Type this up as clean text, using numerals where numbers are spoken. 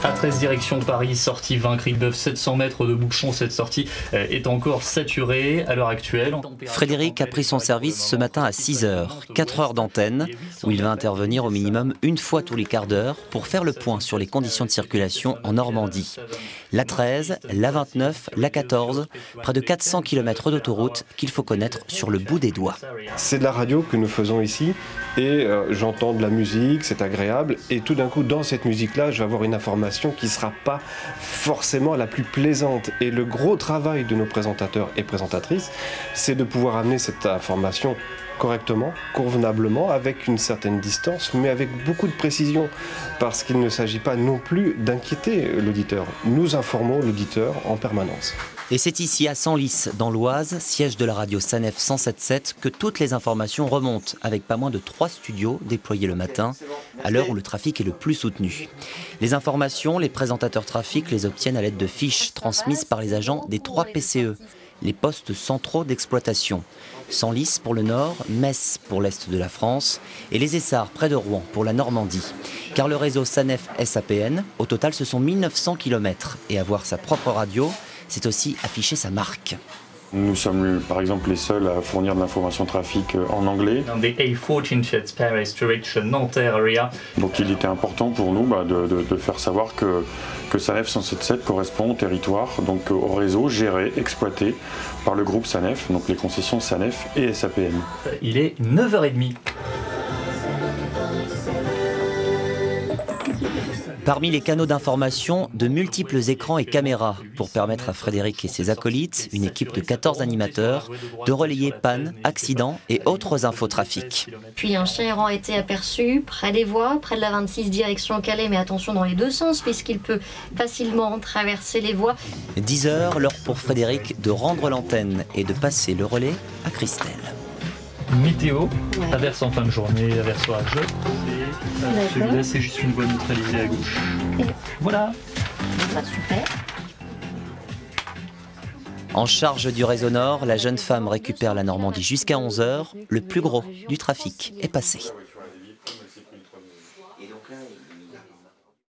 A13 direction Paris, sortie 20 Criquebeuf, 700 mètres de bouchon. Cette sortie est encore saturée à l'heure actuelle. Frédéric a pris son service ce matin à 6 h, 4 heures d'antenne, où il va intervenir au minimum une fois tous les quarts d'heure pour faire le point sur les conditions de circulation en Normandie. L'A13, l'A29, l'A14, près de 400 km d'autoroute qu'il faut connaître sur le bout des doigts. C'est de la radio que nous faisons ici et j'entends de la musique, c'est agréable et tout d'un coup dans cette musique-là je vais avoir une information qui ne sera pas forcément la plus plaisante. Et le gros travail de nos présentateurs et présentatrices, c'est de pouvoir amener cette information correctement, convenablement, avec une certaine distance, mais avec beaucoup de précision, parce qu'il ne s'agit pas non plus d'inquiéter l'auditeur. Nous informons l'auditeur en permanence. Et c'est ici à Senlis, dans l'Oise, siège de la radio Sanef 107.7, que toutes les informations remontent, avec pas moins de 3 studios déployés le matin, à l'heure où le trafic est le plus soutenu. Les informations, les présentateurs trafic les obtiennent à l'aide de fiches transmises par les agents des 3 PCE, les postes centraux d'exploitation. Senlis pour le nord, Metz pour l'est de la France et les Essarts près de Rouen pour la Normandie. Car le réseau Sanef SAPN, au total ce sont 1900 km. Et avoir sa propre radio, c'est aussi afficher sa marque. Nous sommes par exemple les seuls à fournir de l'information trafic en anglais. Donc il était important pour nous de faire savoir que Sanef 107.7 correspond au territoire, donc au réseau géré, exploité par le groupe Sanef, donc les concessions Sanef et SAPN. Il est 9h30. Parmi les canaux d'information, de multiples écrans et caméras pour permettre à Frédéric et ses acolytes, une équipe de 14 animateurs, de relayer pannes, accidents et autres infotrafics. Puis un chien errant a été aperçu près des voies, près de la 26 direction Calais, mais attention dans les deux sens puisqu'il peut facilement traverser les voies. 10 h, l'heure pour Frédéric de rendre l'antenne et de passer le relais à Christelle. Météo, averse en fin de journée, averse orageux. Celui-là, c'est juste une voie neutralisée à gauche. Voilà. Super. En charge du réseau Nord, la jeune femme récupère la Normandie jusqu'à 11 h. Le plus gros du trafic est passé.